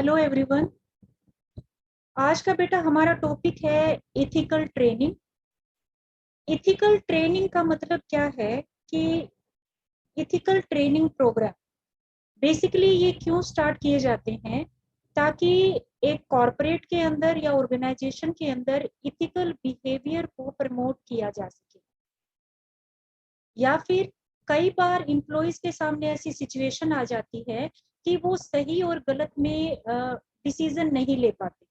Hello everyone. आज का बेटा हमारा टॉपिक है एथिकल ट्रेनिंग। एथिकल ट्रेनिंग का मतलब क्या है कि एथिकल ट्रेनिंग प्रोग्राम बेसिकली ये क्यों स्टार्ट किए जाते हैं, ताकि एक कॉरपोरेट के अंदर या ऑर्गेनाइजेशन के अंदर एथिकल बिहेवियर को प्रमोट किया जा सके। या फिर कई बार एम्प्लॉइज के सामने ऐसी सिचुएशन आ जाती है कि वो सही और गलत में डिसीजन नहीं ले पाते।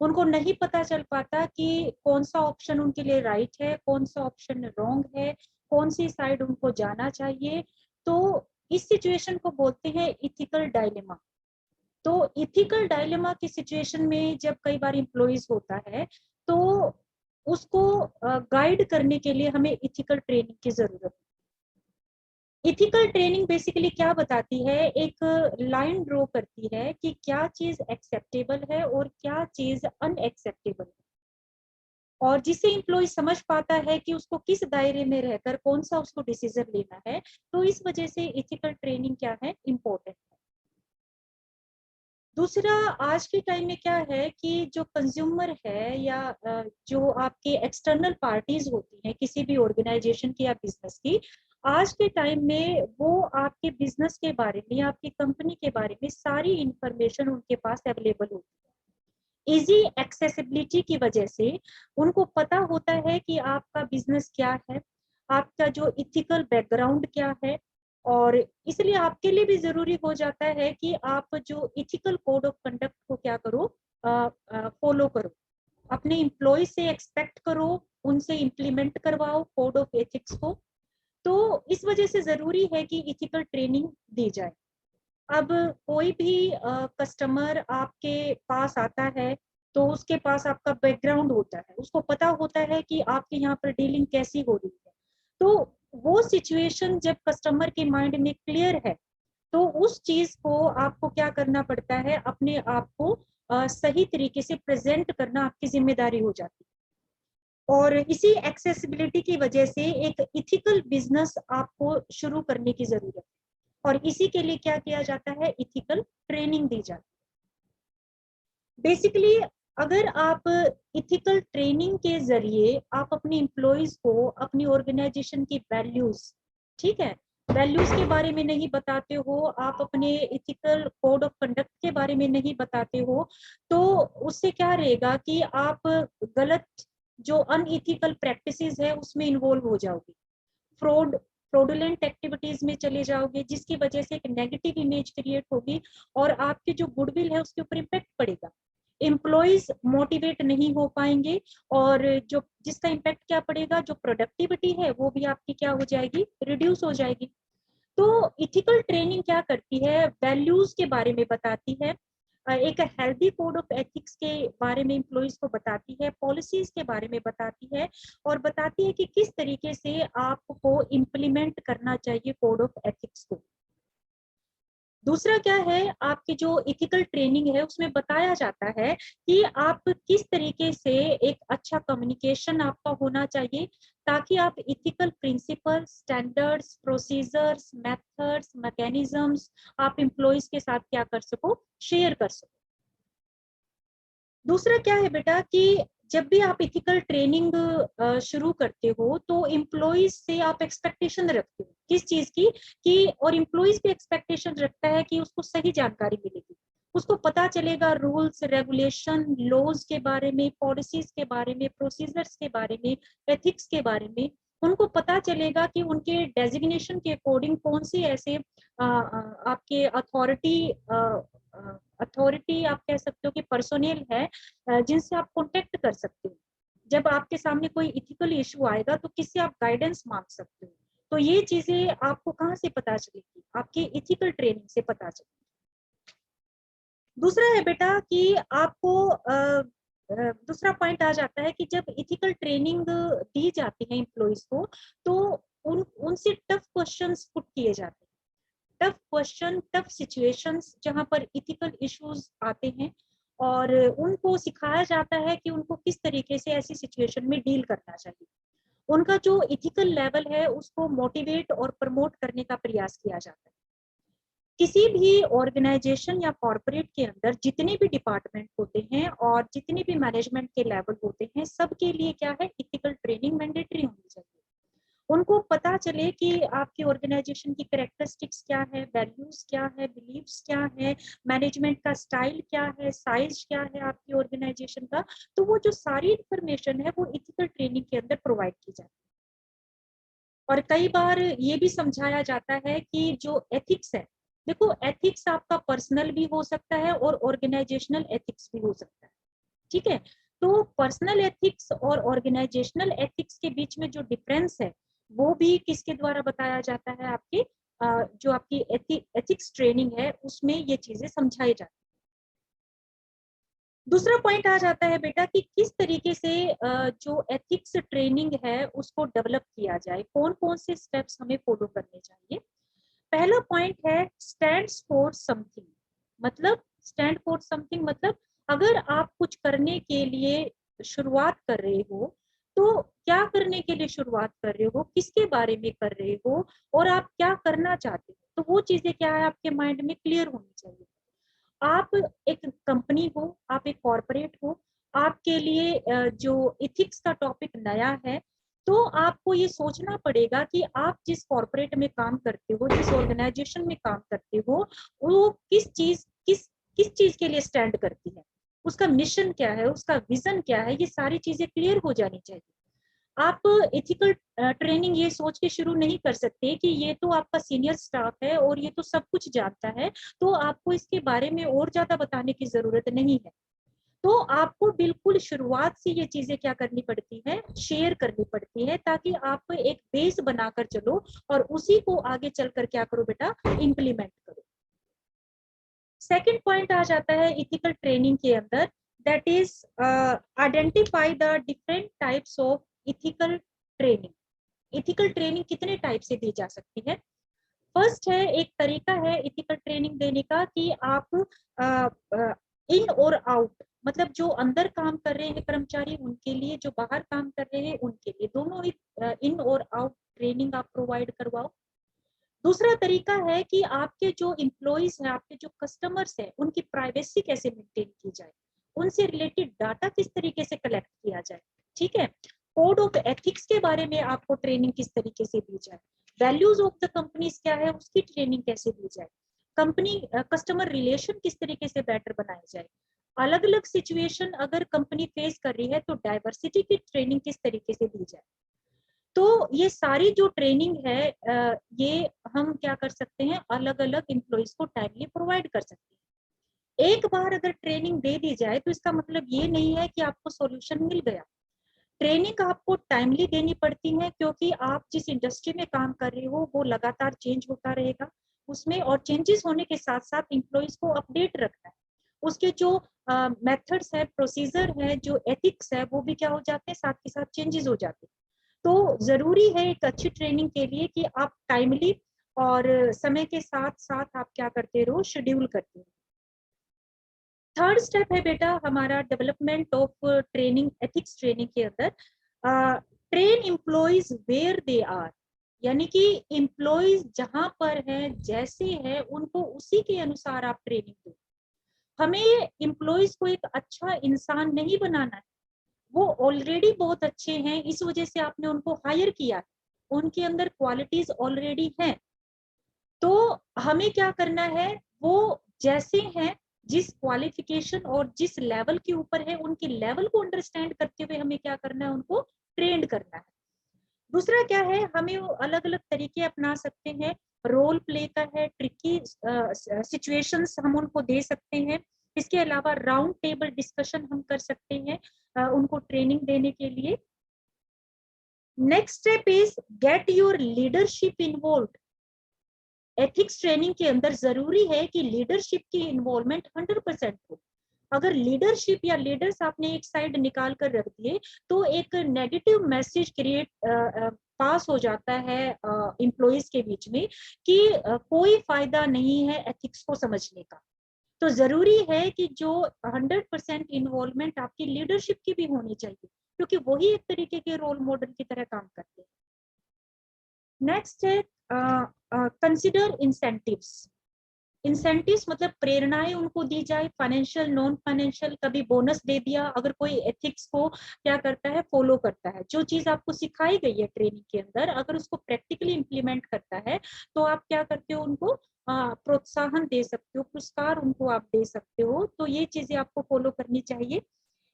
उनको नहीं पता चल पाता कि कौन सा ऑप्शन उनके लिए राइट है, कौन सा ऑप्शन रॉन्ग है, कौन सी साइड उनको जाना चाहिए। तो इस सिचुएशन को बोलते हैं इथिकल डायलेमा। तो इथिकल डायलेमा की सिचुएशन में जब कई बार एम्प्लॉइज होता है तो उसको गाइड करने के लिए हमें इथिकल ट्रेनिंग की जरूरत है। इथिकल ट्रेनिंग बेसिकली क्या बताती है, एक लाइन ड्रॉ करती है कि क्या चीज एक्सेप्टेबल है और क्या चीज अनएक्सेप्टेबल है, और जिससे एम्प्लॉय समझ पाता है कि उसको किस दायरे में रहकर कौन सा उसको डिसीजन लेना है। तो इस वजह से इथिकल ट्रेनिंग क्या है, इम्पोर्टेंट है। दूसरा, आज के टाइम में क्या है कि जो कंज्यूमर है या जो आपके एक्सटर्नल पार्टीज होती हैं किसी भी ऑर्गेनाइजेशन की या बिजनेस की, आज के टाइम में वो आपके बिजनेस के बारे में या आपकी कंपनी के बारे में सारी इंफॉर्मेशन उनके पास अवेलेबल होती है। इजी एक्सेसिबिलिटी की वजह से उनको पता होता है कि आपका बिजनेस क्या है, आपका जो इथिकल बैकग्राउंड क्या है, और इसलिए आपके लिए भी जरूरी हो जाता है कि आप जो इथिकल कोड ऑफ कंडक्ट को क्या करो, फॉलो करो, अपने एम्प्लॉय से एक्सपेक्ट करो, उनसे इम्प्लीमेंट करवाओ कोड ऑफ एथिक्स को। तो इस वजह से जरूरी है कि इथिकल ट्रेनिंग दी जाए। अब कोई भी कस्टमर आपके पास आता है तो उसके पास आपका बैकग्राउंड होता है, उसको पता होता है कि आपके यहाँ पर डीलिंग कैसी हो रही है। तो वो सिचुएशन जब कस्टमर के माइंड में क्लियर है तो उस चीज को आपको क्या करना पड़ता है, अपने आप को सही तरीके से प्रेजेंट करना आपकी जिम्मेदारी हो जाती है। और इसी एक्सेसिबिलिटी की वजह से एक इथिकल बिजनेस आपको शुरू करने की जरूरत है, और इसी के लिए क्या किया जाता है, इथिकल ट्रेनिंग दी जाती है। बेसिकली अगर आप इथिकल ट्रेनिंग के जरिए आप अपने एम्प्लॉयज को अपनी ऑर्गेनाइजेशन की वैल्यूज, ठीक है, वैल्यूज के बारे में नहीं बताते हो, आप अपने इथिकल कोड ऑफ कंडक्ट के बारे में नहीं बताते हो, तो उससे क्या रहेगा कि आप गलत जो अनइथिकल प्रैक्टिसेस है उसमें इन्वॉल्व हो जाओगे, फ्रॉडुलेंट एक्टिविटीज में चले जाओगे, जिसकी वजह से एक नेगेटिव इमेज क्रिएट होगी और आपकी जो गुडविल है उसके ऊपर इम्पैक्ट पड़ेगा। एम्प्लॉयज मोटिवेट नहीं हो पाएंगे, और जो जिसका इम्पैक्ट क्या पड़ेगा, जो प्रोडक्टिविटी है वो भी आपकी क्या हो जाएगी, रिड्यूस हो जाएगी। तो इथिकल ट्रेनिंग क्या करती है, वैल्यूज के बारे में बताती है, एक हेल्दी कोड ऑफ एथिक्स के बारे में एम्प्लॉइज को बताती है, पॉलिसीज के बारे में बताती है, और बताती है कि किस तरीके से आपको इम्प्लीमेंट करना चाहिए कोड ऑफ एथिक्स को। दूसरा क्या है, आपकी जो इथिकल ट्रेनिंग है उसमें बताया जाता है कि आप किस तरीके से एक अच्छा कम्युनिकेशन आपका होना चाहिए, ताकि आप ethical principle, standards, procedures, methods, mechanisms आप एम्प्लॉइज के साथ क्या कर सको, शेयर कर सको। दूसरा क्या है बेटा कि जब भी आप इथिकल ट्रेनिंग शुरू करते हो तो एम्प्लॉइज से आप एक्सपेक्टेशन रखते हो किस चीज की, कि और एम्प्लॉइज भी एक्सपेक्टेशन रखता है कि उसको सही जानकारी मिलेगी, उसको पता चलेगा रूल्स रेगुलेशन लॉज के बारे में, पॉलिसीज के बारे में, प्रोसीजर्स के बारे में, एथिक्स के बारे में। उनको पता चलेगा कि उनके डेजिग्नेशन के अकॉर्डिंग कौन सी ऐसे आपके अथॉरिटी आप कह सकते हो कि पर्सोनेल है जिनसे आप कांटेक्ट कर सकते हो। जब आपके सामने कोई इथिकल इशू आएगा तो किससे आप गाइडेंस मांग सकते हो। तो ये चीजें आपको कहाँ से पता चलेगी, आपकी इथिकल ट्रेनिंग से पता चलेगी। दूसरा है बेटा कि आपको दूसरा पॉइंट आ जाता है कि जब इथिकल ट्रेनिंग दी जाती है एम्प्लॉइज को तो उनसे टफ क्वेश्चंस पुट किए जाते हैं, टफ क्वेश्चन, टफ सिचुएशंस जहां पर इथिकल इश्यूज आते हैं, और उनको सिखाया जाता है कि उनको किस तरीके से ऐसी सिचुएशन में डील करना चाहिए। उनका जो इथिकल लेवल है उसको मोटिवेट और प्रमोट करने का प्रयास किया जाता है। किसी भी ऑर्गेनाइजेशन या कॉर्पोरेट के अंदर जितने भी डिपार्टमेंट होते हैं और जितने भी मैनेजमेंट के लेवल होते हैं, सबके लिए क्या है, इथिकल ट्रेनिंग मैंडेटरी होनी चाहिए। उनको पता चले कि आपकी ऑर्गेनाइजेशन की कैरेक्टरिस्टिक्स क्या है, वैल्यूज क्या है, बिलीव्स क्या है, मैनेजमेंट का स्टाइल क्या है, साइज क्या है आपकी ऑर्गेनाइजेशन का। तो वो जो सारी इंफॉर्मेशन है वो इथिकल ट्रेनिंग के अंदर प्रोवाइड की जाती है। और कई बार ये भी समझाया जाता है कि जो एथिक्स है, देखो एथिक्स आपका पर्सनल भी हो सकता है और ऑर्गेनाइजेशनल एथिक्स भी हो सकता है, ठीक है। तो पर्सनल एथिक्स और ऑर्गेनाइजेशनल एथिक्स के बीच में जो डिफरेंस है वो भी किसके द्वारा बताया जाता है, आपके जो आपकी एथिक्स ट्रेनिंग है उसमें ये चीजें समझाई जाती है। दूसरा पॉइंट आ जाता है बेटा कि किस तरीके से जो एथिक्स ट्रेनिंग है उसको डेवलप किया जाए, कौन कौन से स्टेप्स हमें फॉलो करने चाहिए। पहला पॉइंट है स्टैंड्स फॉर समथिंग। मतलब स्टैंड फॉर समथिंग मतलब अगर आप कुछ करने के लिए शुरुआत कर रहे हो तो क्या करने के लिए शुरुआत कर रहे हो, किसके बारे में कर रहे हो और आप क्या करना चाहते हो, तो वो चीजें क्या है आपके माइंड में क्लियर होनी चाहिए। आप एक कंपनी हो, आप एक कॉर्पोरेट हो, आपके लिए जो इथिक्स का टॉपिक नया है, तो आपको ये सोचना पड़ेगा कि आप जिस कॉर्पोरेट में काम करते हो, जिस ऑर्गेनाइजेशन में काम करते हो, वो किस चीज के लिए स्टैंड करती है, उसका मिशन क्या है, उसका विजन क्या है, ये सारी चीजें क्लियर हो जानी चाहिए। आप एथिकल ट्रेनिंग ये सोच के शुरू नहीं कर सकते कि ये तो आपका सीनियर स्टाफ है और ये तो सब कुछ जानता है, तो आपको इसके बारे में और ज्यादा बताने की जरूरत नहीं है। तो आपको बिल्कुल शुरुआत से ये चीजें क्या करनी पड़ती है, शेयर करनी पड़ती है, ताकि आप एक बेस बनाकर चलो और उसी को आगे चलकर क्या करो बेटा, इम्प्लीमेंट करो। सेकंड पॉइंट आ जाता है इथिकल ट्रेनिंग के अंदर, that is identify the different types of ethical training. Ethical training कितने टाइप से दी जा सकती है। फर्स्ट है, एक तरीका है इथिकल ट्रेनिंग देने का कि आप इन और आउट, मतलब जो अंदर काम कर रहे हैं कर्मचारी उनके लिए, जो बाहर काम कर रहे हैं उनके लिए, दोनों ही इन और आउट ट्रेनिंग आप प्रोवाइड करवाओ। दूसरा तरीका है कि आपके जो इम्प्लॉइज हैं, आपके जो कस्टमर्स हैं, उनकी प्राइवेसी कैसे मेंटेन की जाए, उनसे रिलेटेड डाटा किस तरीके से कलेक्ट किया जाए, ठीक है। कोड ऑफ एथिक्स के बारे में आपको ट्रेनिंग किस तरीके से दी जाए, वैल्यूज ऑफ द कंपनीज क्या है उसकी ट्रेनिंग कैसे दी जाए, कंपनी कस्टमर रिलेशन किस तरीके से बेटर बनाया जाए, अलग अलग सिचुएशन अगर कंपनी फेस कर रही है तो डाइवर्सिटी की ट्रेनिंग किस तरीके से दी जाए। तो ये सारी जो ट्रेनिंग है ये हम क्या कर सकते हैं, अलग अलग इम्प्लॉइज को टाइमली प्रोवाइड कर सकते हैं। एक बार अगर ट्रेनिंग दे दी जाए तो इसका मतलब ये नहीं है कि आपको सॉल्यूशन मिल गया। ट्रेनिंग आपको टाइमली देनी पड़ती है क्योंकि आप जिस इंडस्ट्री में काम कर रहे हो वो लगातार चेंज होता रहेगा उसमें, और चेंजेस होने के साथ साथ इम्प्लॉइज को अपडेट रखना है। उसके जो मेथड्स है, प्रोसीजर है, जो एथिक्स है, वो भी क्या हो जाते हैं, साथ के साथ चेंजेस हो जाते हैं। तो जरूरी है एक अच्छी ट्रेनिंग के लिए कि आप टाइमली और समय के साथ साथ आप क्या करते रहो, शेड्यूल करते रहो। थर्ड स्टेप है बेटा हमारा development of training, ethics training के अंदर train employees where they are, यानी कि एम्प्लॉइज जहां पर है, जैसे है, उनको उसी के अनुसार आप ट्रेनिंग दो। हमें एम्प्लॉइज को एक अच्छा इंसान नहीं बनाना है, वो ऑलरेडी बहुत अच्छे हैं, इस वजह से आपने उनको हायर किया, उनके अंदर क्वालिटीज ऑलरेडी हैं। तो हमें क्या करना है, वो जैसे हैं, जिस क्वालिफिकेशन और जिस लेवल के ऊपर है, उनके लेवल को अंडरस्टैंड करते हुए हमें क्या करना है, उनको ट्रेंड करना है। दूसरा क्या है, हमें अलग अलग तरीके अपना सकते हैं, रोल प्ले का है, ट्रिकी सिचुएशंस हम उनको दे सकते हैं। इसके अलावा राउंड टेबल डिस्कशन हम कर सकते हैं उनको ट्रेनिंग देने के लिए। Next step is get your leadership involve. Ethics training के अंदर जरूरी है कि लीडरशिप की इन्वॉल्वमेंट 100% हो। अगर लीडरशिप या लीडर्स आपने एक साइड निकाल कर रख दिए तो एक नेगेटिव मैसेज क्रिएट पास हो जाता है एम्प्लॉइज के बीच में कि कोई फायदा नहीं है एथिक्स को समझने का। तो जरूरी है कि जो 100% इन्वॉल्वमेंट आपकी लीडरशिप की भी होनी चाहिए, क्योंकि वही एक तरीके के रोल मॉडल की तरह काम करते हैं। नेक्स्ट है कंसिडर इंसेंटिव्स। इंसेंटिव्स मतलब प्रेरणाएं उनको दी जाए, फाइनेंशियल नॉन फाइनेंशियल, कभी बोनस दे दिया अगर कोई एथिक्स को क्या करता है, फॉलो करता है। जो चीज आपको सिखाई गई है ट्रेनिंग के अंदर, अगर उसको प्रैक्टिकली इंप्लीमेंट करता है तो आप क्या करते हो, उनको प्रोत्साहन दे सकते हो, पुरस्कार उनको आप दे सकते हो। तो ये चीजें आपको फॉलो करनी चाहिए।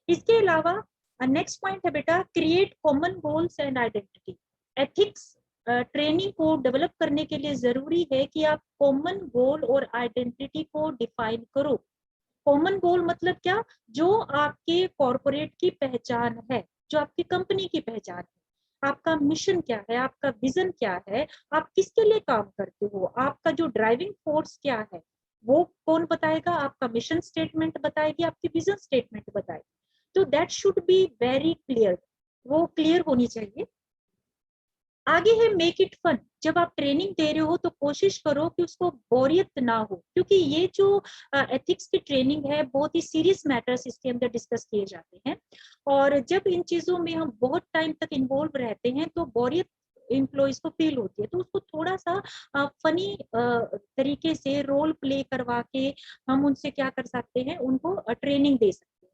इसके अलावा नेक्स्ट पॉइंट है बेटा, create common goals and identity. Ethics training को डेवलप करने के लिए जरूरी है कि आप कॉमन गोल और आइडेंटिटी को डिफाइन करो। कॉमन गोल मतलब क्या, जो आपके कॉर्पोरेट की पहचान है, जो आपकी कंपनी की पहचान है, आपका मिशन क्या है, आपका विजन क्या है, आप किसके लिए काम करते हो, आपका जो ड्राइविंग फोर्स क्या है, वो कौन बताएगा, आपका मिशन स्टेटमेंट बताएगी, आपकी विजन स्टेटमेंट बताएगी। तो that should be very clear, वो क्लियर होनी चाहिए। आगे है मेक इट फन। जब आप ट्रेनिंग दे रहे हो तो कोशिश करो कि उसको बोरियत ना हो, क्योंकि ये जो एथिक्स की ट्रेनिंग है, बहुत ही सीरियस मैटर्स इसके अंदर डिस्कस किए जाते हैं। और जब इन चीजों में हम बहुत टाइम तक इन्वॉल्व रहते हैं तो बोरियत एम्प्लॉयज को फील होती है। तो उसको थोड़ा सा फनी तरीके से रोल प्ले करवा के हम उनसे क्या कर सकते हैं, उनको ट्रेनिंग दे सकते हैं।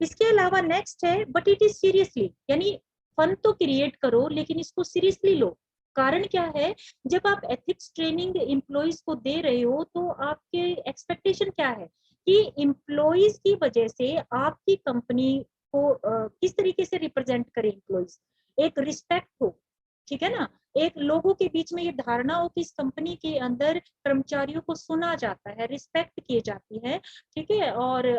इसके अलावा नेक्स्ट है बट इट इज सीरियसली, यानी फन तो क्रिएट करो लेकिन इसको सीरियसली लो। कारण क्या है, जब आप एथिक्स ट्रेनिंग एम्प्लॉयज को दे रहे हो तो आपके एक्सपेक्टेशन क्या है कि एम्प्लॉयज की वजह से आपकी कंपनी को किस तरीके से रिप्रेजेंट करे एम्प्लॉयज, एक रिस्पेक्ट हो, ठीक है ना, एक लोगों के बीच में ये धारणा हो कि इस कंपनी के अंदर कर्मचारियों को सुना जाता है, रिस्पेक्ट की जाती है, ठीक है, और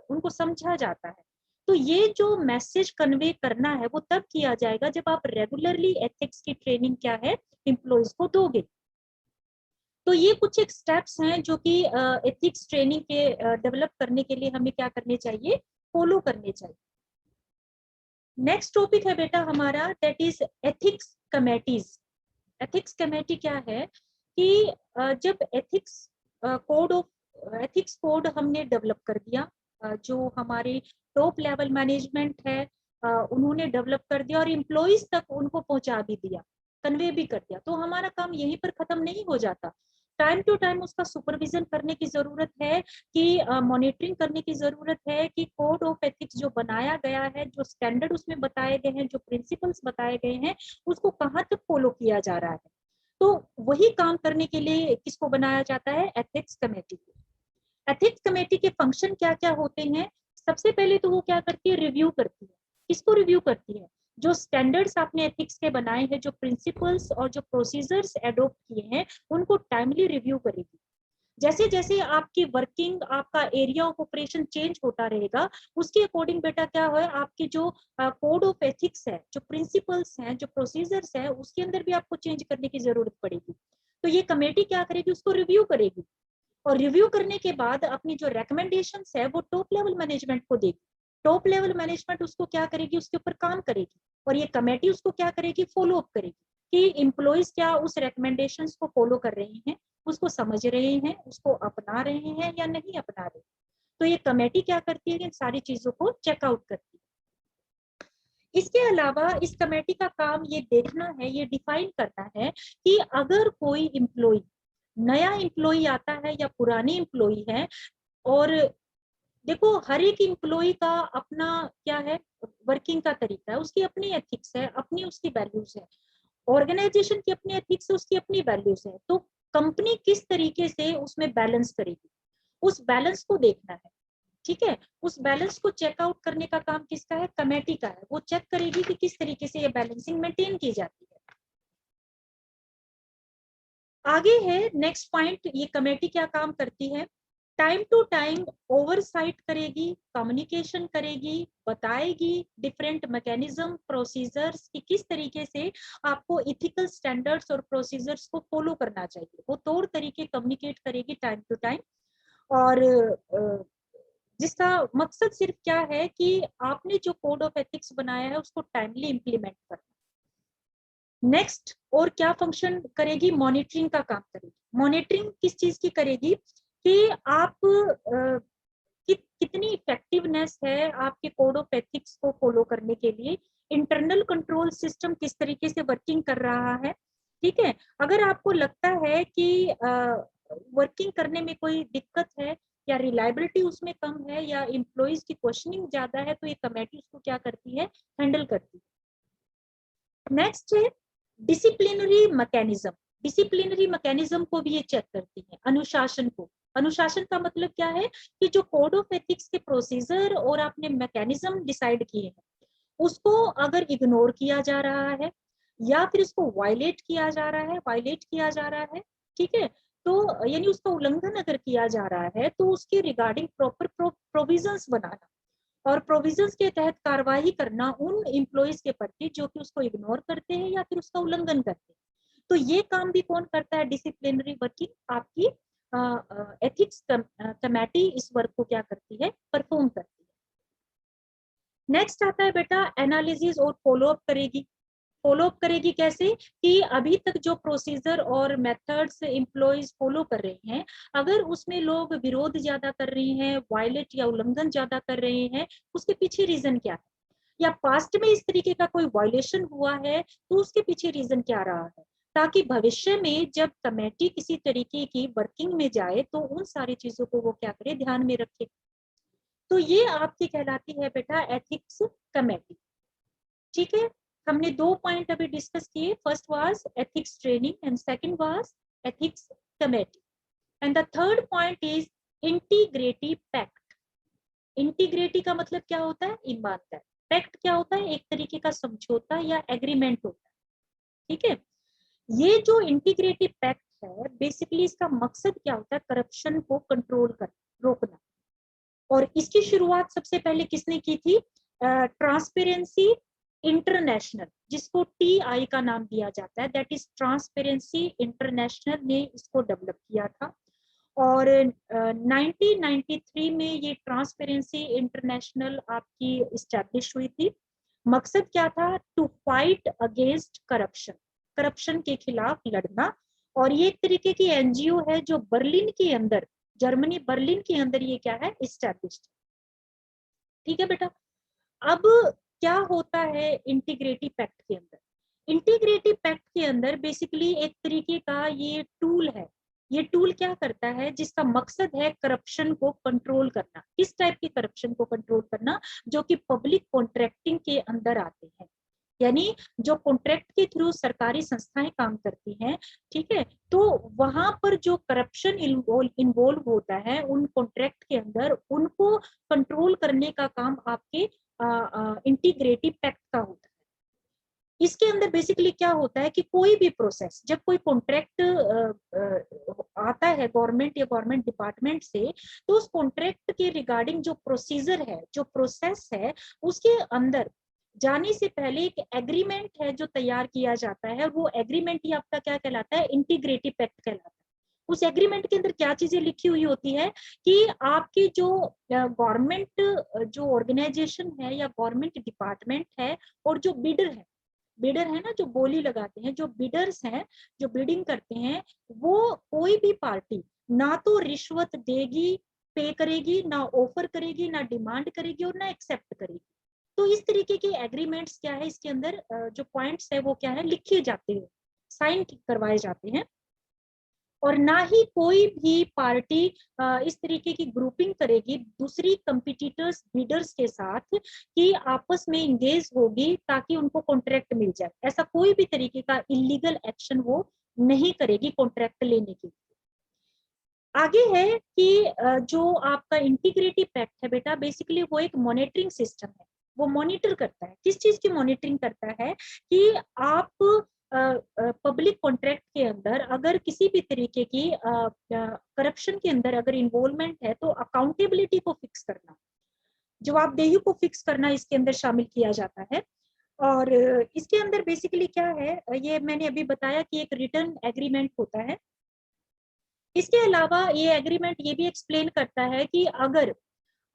उनको समझा जाता है। तो ये जो मैसेज कन्वे करना है वो तब किया जाएगा जब आप रेगुलरली एथिक्स की ट्रेनिंग क्या है, एम्प्लॉयज को दोगे। तो ये कुछ एक स्टेप्स हैं जो कि एथिक्स ट्रेनिंग के डेवलप करने के लिए हमें क्या करने चाहिए, फॉलो करने चाहिए। नेक्स्ट टॉपिक है बेटा हमारा, that is ethics committees. Ethics committee क्या है कि जब एथिक्स कोड हमने डेवलप कर दिया, जो हमारे टॉप लेवल मैनेजमेंट है उन्होंने डेवलप कर दिया और एम्प्लॉइज तक उनको पहुंचा भी दिया, कन्वे भी कर दिया, तो हमारा काम यहीं पर खत्म नहीं हो जाता। टाइम टू टाइम उसका सुपरविजन करने की जरूरत है, कि मॉनिटरिंग करने की जरूरत है कि कोड ऑफ एथिक्स जो बनाया गया है, जो स्टैंडर्ड उसमें बताए गए हैं, जो प्रिंसिपल्स बताए गए हैं, उसको कहाँ तक फॉलो किया जा रहा है। तो वही काम करने के लिए किसको बनाया जाता है, एथिक्स कमेटी को। एथिक्स कमेटी के फंक्शन क्या क्या होते हैं, सबसे पहले तो वो क्या करती है, रिव्यू करती है। किसको रिव्यू करती है, जो स्टैंडर्ड्स आपने एथिक्स के बनाए हैं, जो प्रिंसिपल्स और जो प्रोसीजर्स एडॉप्ट किए हैं, उनको टाइमली रिव्यू करेगी। जैसे जैसे आपकी वर्किंग, आपका एरिया ऑफ ऑपरेशन चेंज होता रहेगा, उसके अकॉर्डिंग बेटा क्या है, आपके जो कोड ऑफ एथिक्स है, जो प्रिंसिपल्स हैं, जो प्रोसीजर्स है, उसके अंदर भी आपको चेंज करने की जरूरत पड़ेगी। तो ये कमेटी क्या करेगी, उसको रिव्यू करेगी, और रिव्यू करने के बाद अपनी जो रिकमेंडेशंस है वो टॉप लेवल मैनेजमेंट को देगी। टॉप लेवल मैनेजमेंट उसको क्या करेगी, उसके ऊपर काम करेगी, और ये कमेटी उसको क्या करेगी, फॉलो अप करेगी कि एम्प्लॉइज क्या उस रिकमेंडेशंस को फॉलो कर रहे हैं, उसको समझ रहे हैं, उसको अपना रहे हैं या नहीं अपना रहे। तो ये कमेटी क्या करती है, इन सारी चीजों को चेकआउट करती है। इसके अलावा इस कमेटी का काम ये देखना है, ये डिफाइन करना है कि अगर कोई एम्प्लॉय, नया एम्प्लॉय आता है या पुरानी एम्प्लॉय है, और देखो हर एक एम्प्लॉय का अपना क्या है, वर्किंग का तरीका है, उसकी अपनी एथिक्स है, अपनी उसकी वैल्यूज है, ऑर्गेनाइजेशन की अपनी एथिक्स है, उसकी अपनी वैल्यूज है। तो कंपनी किस तरीके से उसमें बैलेंस करेगी, उस बैलेंस को देखना है, ठीक है। उस बैलेंस को चेकआउट करने का काम किसका है, कमेटी का है। वो चेक करेगी कि किस तरीके से ये बैलेंसिंग मेंटेन की जाती है। आगे है नेक्स्ट पॉइंट, ये कमेटी क्या काम करती है, टाइम टू टाइम ओवरसाइट करेगी, कम्युनिकेशन करेगी, बताएगी डिफरेंट मैकेनिज्म प्रोसीजर्स कि किस तरीके से आपको इथिकल स्टैंडर्ड्स और प्रोसीजर्स को फॉलो करना चाहिए। वो तौर तरीके कम्युनिकेट करेगी टाइम टू टाइम, और जिसका मकसद सिर्फ क्या है कि आपने जो कोड ऑफ एथिक्स बनाया है उसको टाइमली इंप्लीमेंट करना। नेक्स्ट और क्या फंक्शन करेगी, मॉनिटरिंग का काम करेगी। मॉनिटरिंग किस चीज की करेगी, कि आप कितनी इफेक्टिवनेस है आपके कोड ऑफ एथिक्स को फॉलो करने के लिए, इंटरनल कंट्रोल सिस्टम किस तरीके से वर्किंग कर रहा है, ठीक है। अगर आपको लगता है कि वर्किंग करने में कोई दिक्कत है या रिलायबिलिटी उसमें कम है या एम्प्लॉइज की क्वेश्चनिंग ज्यादा है, तो ये कमेटी उसको क्या करती है, हैंडल करती है। नेक्स्ट है डिसिप्लिनरी मैकेनिज्म। डिसिप्लिनरी मैकेनिज्म को भी ये चेक करती है, अनुशासन को। अनुशासन का मतलब क्या है कि जो कोड ऑफ एथिक्स के प्रोसीजर और आपने मैकेनिज्म डिसाइड किए हैं, उसको अगर इग्नोर किया जा रहा है या फिर उसको वायलेट किया जा रहा है, ठीक है, तो यानी उसका उल्लंघन अगर किया जा रहा है, तो उसके रिगार्डिंग प्रॉपर प्रोविजंस बनाना और प्रोविजंस के तहत कार्रवाई करना उन एम्प्लॉइज के प्रति जो कि उसको इग्नोर करते हैं या फिर उसका उल्लंघन करते हैं। तो ये काम भी कौन करता है, डिसिप्लिनरी वर्किंग आपकी एथिक्स कमेटी इस वर्क को क्या करती है, परफॉर्म करती है। नेक्स्ट आता है बेटा एनालिसिस और फॉलोअप करेगी। फॉलोअप करेगी कैसे, कि अभी तक जो प्रोसीजर और मेथड्स एम्प्लॉइज फॉलो कर रहे हैं, अगर उसमें लोग विरोध ज्यादा कर रहे हैं, वायलेट या उल्लंघन ज्यादा कर रहे हैं, उसके पीछे रीजन क्या है, या पास्ट में इस तरीके का कोई वायलेशन हुआ है तो उसके पीछे रीजन क्या रहा है, ताकि भविष्य में जब कमेटी किसी तरीके की वर्किंग में जाए तो उन सारी चीजों को वो क्या करे, ध्यान में रखे। तो ये आपकी कहलाती है बेटा एथिक्स कमेटी। ठीक है, हमने दो पॉइंट अभी डिस्कस किए, first was ethics training and second was ethics committee, and the third point is integrative pact. Integrity का मतलब क्या होता है, ईमानदार। पैक्ट क्या होता है, एक तरीके का समझौता या एग्रीमेंट होता है। ठीक है, ये जो इंटीग्रेटिव पैक्ट है, बेसिकली इसका मकसद क्या होता है, करप्शन को कंट्रोल कर, रोकना। और इसकी शुरुआत सबसे पहले किसने की थी, ट्रांसपेरेंसी इंटरनेशनल, जिसको TI का नाम दिया जाता है, दैट इज ट्रांसपेरेंसी इंटरनेशनल ने इसको डेवलप किया था। और 1993 में ये ट्रांसपेरेंसी इंटरनेशनल आपकी इस्टेब्लिश हुई थी। मकसद क्या था, to fight against corruption, corruption के खिलाफ लड़ना। और ये एक तरीके की NGO है जो बर्लिन के अंदर, जर्मनी बर्लिन के अंदर ये क्या है, इस्टेब्लिश्ड। ठीक है बेटा, अब क्या होता है इंटीग्रेटिव पैक्ट के अंदर, इंटीग्रेटिव पैक्ट के अंदर बेसिकली एक तरीके का ये टूल है। ये टूल क्या करता है, जिसका मकसद है करप्शन को कंट्रोल करना। किस टाइप की करप्शन को कंट्रोल करना, जो कि पब्लिक कॉन्ट्रैक्टिंग के अंदर आते हैं, यानी जो कॉन्ट्रैक्ट के थ्रू सरकारी संस्थाएं काम करती हैं, ठीक है, तो वहां पर जो करप्शन इन्वॉल्व होता है उन कॉन्ट्रैक्ट के अंदर, उनको कंट्रोल करने का काम आपके इंटीग्रेटिव पैक्ट का होता है। इसके अंदर बेसिकली क्या होता है कि कोई भी प्रोसेस, जब कोई कॉन्ट्रैक्ट आता है गवर्नमेंट या गवर्नमेंट डिपार्टमेंट से, तो उस कॉन्ट्रैक्ट के रिगार्डिंग जो प्रोसीजर है, जो प्रोसेस है, उसके अंदर जाने से पहले एक एग्रीमेंट है जो तैयार किया जाता है। वो एग्रीमेंट ही आपका क्या कहलाता है, इंटीग्रेटिव पैक्ट कहलाता है। उस एग्रीमेंट के अंदर क्या चीजें लिखी हुई होती है कि आपकी जो गवर्नमेंट जो ऑर्गेनाइजेशन है या गवर्नमेंट डिपार्टमेंट है, और जो बिडर है ना, जो बोली लगाते हैं, जो बिडर्स हैं, जो बिडिंग करते हैं, वो कोई भी पार्टी ना तो रिश्वत देगी, पे करेगी, ना ऑफर करेगी, ना डिमांड करेगी और ना एक्सेप्ट करेगी। तो इस तरीके के एग्रीमेंट्स क्या है, इसके अंदर जो पॉइंट्स है वो क्या है, लिखे जाते हैं, साइन करवाए जाते हैं। और ना ही कोई भी पार्टी इस तरीके की ग्रुपिंग करेगी दूसरी कंपिटिटर्स बिडर्स के साथ कि आपस में इंगेज होगी ताकि उनको कॉन्ट्रैक्ट मिल जाए। ऐसा कोई भी तरीके का इलीगल एक्शन वो नहीं करेगी कॉन्ट्रैक्ट लेने के लिए। आगे है कि जो आपका इंटीग्रेटिव पैक्ट है बेटा, बेसिकली वो एक मॉनिटरिंग सिस्टम है। वो मॉनिटर करता है, किस चीज की मॉनिटरिंग करता है, कि आप पब्लिक कॉन्ट्रैक्ट के अंदर अगर किसी भी तरीके की करप्शन के अंदर अगर इन्वॉल्वमेंट है, तो अकाउंटेबिलिटी को फिक्स करना, जवाबदेही को फिक्स करना इसके अंदर शामिल किया जाता है। और इसके अंदर बेसिकली क्या है, ये मैंने अभी बताया कि एक रिटर्न एग्रीमेंट होता है। इसके अलावा ये एग्रीमेंट ये भी एक्सप्लेन करता है कि अगर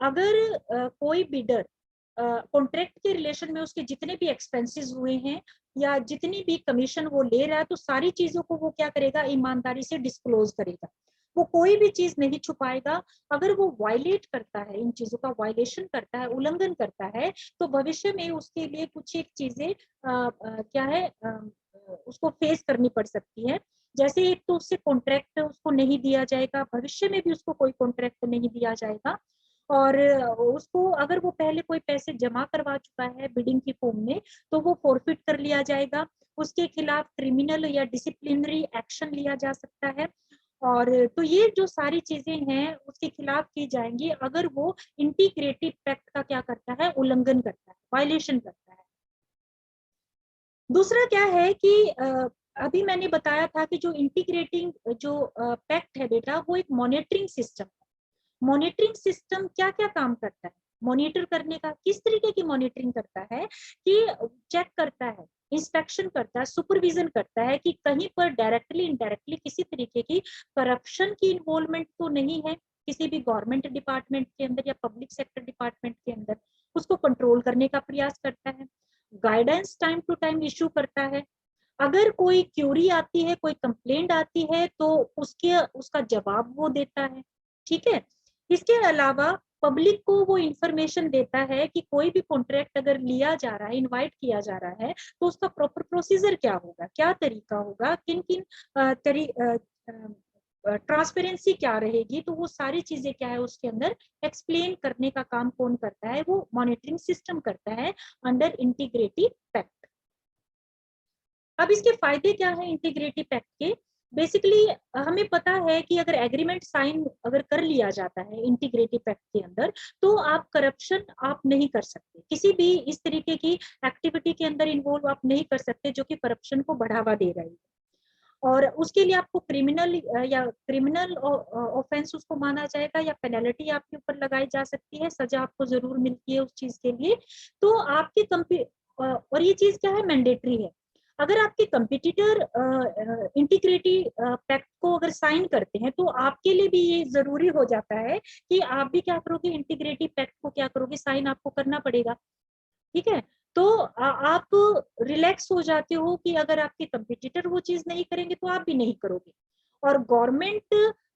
अगर कोई बिडर कॉन्ट्रैक्ट के रिलेशन में उसके जितने भी एक्सपेंसेस हुए हैं या जितनी भी कमीशन वो ले रहा है, तो सारी चीजों को वो क्या करेगा, ईमानदारी से डिस्क्लोज करेगा। वो कोई भी चीज नहीं छुपाएगा। अगर वो वायलेट करता है, इन चीजों का वायलेशन करता है, उल्लंघन करता है, तो भविष्य में उसके लिए कुछ एक चीजें क्या है, उसको फेस करनी पड़ सकती है। जैसे एक तो उससे कॉन्ट्रैक्ट उसको नहीं दिया जाएगा, भविष्य में भी उसको कोई कॉन्ट्रैक्ट नहीं दिया जाएगा, और उसको अगर वो पहले कोई पैसे जमा करवा चुका है बिडिंग की फॉर्म में तो वो फॉरफिट कर लिया जाएगा, उसके खिलाफ क्रिमिनल या डिसिप्लिनरी एक्शन लिया जा सकता है। और तो ये जो सारी चीजें हैं उसके खिलाफ की जाएंगी अगर वो इंटीग्रेटिव पैक्ट का क्या करता है, उल्लंघन करता है, वायलेशन करता है। दूसरा क्या है कि अभी मैंने बताया था कि जो इंटीग्रेटिंग जो पैक्ट है बेटा, वो एक मॉनिटरिंग सिस्टम है। मॉनिटरिंग सिस्टम क्या क्या काम करता है, मॉनिटर करने का, किस तरीके की मॉनिटरिंग करता है कि चेक करता है, इंस्पेक्शन करता है, सुपरविजन करता है कि कहीं पर डायरेक्टली इनडायरेक्टली किसी तरीके की करप्शन की इन्वॉल्वमेंट तो नहीं है किसी भी गवर्नमेंट डिपार्टमेंट के अंदर या पब्लिक सेक्टर डिपार्टमेंट के अंदर, उसको कंट्रोल करने का प्रयास करता है। Guidance time to time issue करता है। अगर कोई क्यूरी आती है, कोई कंप्लेंट आती है तो उसका जवाब वो देता है। ठीक है। इसके अलावा पब्लिक को वो इंफॉर्मेशन देता है कि कोई भी कॉन्ट्रैक्ट अगर लिया जा रहा है, इनवाइट किया जा रहा है, तो उसका प्रॉपर प्रोसीजर क्या होगा, क्या तरीका होगा, किन किन ट्रांसपेरेंसी क्या रहेगी, तो वो सारी चीजें क्या है उसके अंदर एक्सप्लेन करने का काम कौन करता है, वो मॉनिटरिंग सिस्टम करता है अंडर इंटीग्रेटिव पैक्ट। अब इसके फायदे क्या है इंटीग्रेटिव पैक्ट के? बेसिकली हमें पता है कि अगर एग्रीमेंट साइन अगर कर लिया जाता है इंटीग्रेटिव पैक्ट के अंदर, तो आप करप्शन आप नहीं कर सकते, किसी भी इस तरीके की एक्टिविटी के अंदर इन्वॉल्व आप नहीं कर सकते जो कि करप्शन को बढ़ावा दे रही है। और उसके लिए आपको क्रिमिनल ऑफेंस उसको माना जाएगा या पेनल्टी आपके ऊपर लगाई जा सकती है, सजा आपको जरूर मिलती है उस चीज के लिए। तो आपके और ये चीज क्या है, मैंडेटरी है। अगर आपके कंपिटिटर इंटीग्रेटिव पैक्ट को अगर साइन करते हैं तो आपके लिए भी ये जरूरी हो जाता है कि आप भी क्या करोगे, इंटीग्रेटिव पैक्ट को क्या करोगे, साइन आपको करना पड़ेगा। ठीक है। तो आप रिलैक्स हो जाते हो कि अगर आपके कंपटीटर वो चीज नहीं करेंगे तो आप भी नहीं करोगे। और गवर्नमेंट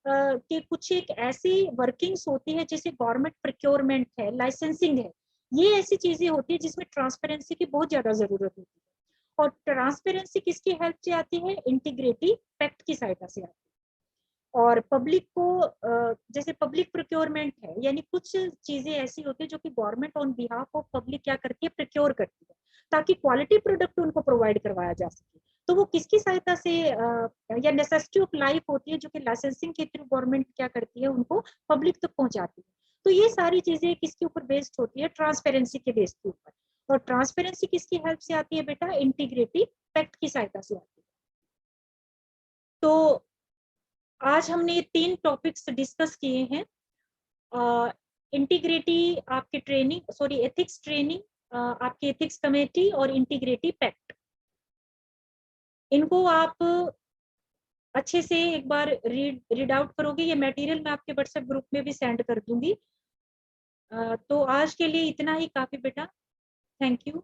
के कुछ एक ऐसी वर्किंग्स होती है जैसे गवर्नमेंट प्रोक्योरमेंट है, लाइसेंसिंग है, ये ऐसी चीजें होती है जिसमें ट्रांसपेरेंसी की बहुत ज्यादा जरूरत होती है। और ट्रांसपेरेंसी किसकी हेल्प से आती है, इंटीग्रेटिव पैक्ट की सहायता से आती है। और पब्लिक को जैसे पब्लिक प्रोक्योरमेंट है, यानी कुछ चीजें ऐसी होती है जो कि government on behalf of public क्या करती है, प्रोक्योर करती है, ताकि क्वालिटी प्रोडक्ट उनको प्रोवाइड करवाया जा सके। तो वो किसकी सहायता से या नेसेसिटी ऑफ लाइफ होती है जो कि लाइसेंसिंग के थ्रू गवर्नमेंट क्या करती है, उनको पब्लिक तक पहुंचाती है। तो ये सारी चीजें किसके ऊपर बेस्ड होती है, ट्रांसपेरेंसी के बेस के ऊपर। और ट्रांसपेरेंसी किसकी हेल्प से आती है बेटा, इंटीग्रेटिव पैक्ट की सहायता से आती है। तो आज हमने ये 3 टॉपिक्स डिस्कस किए हैं। इंटीग्रिटी आपके ट्रेनिंग, सॉरी एथिक्स ट्रेनिंग, आपकी एथिक्स कमेटी और इंटीग्रिटी पैक्ट, इनको आप अच्छे से एक बार रीड आउट करोगे। ये मटेरियल मैं आपके व्हाट्सएप ग्रुप में भी सेंड कर दूंगी। तो आज के लिए इतना ही काफी बेटा। Thank you.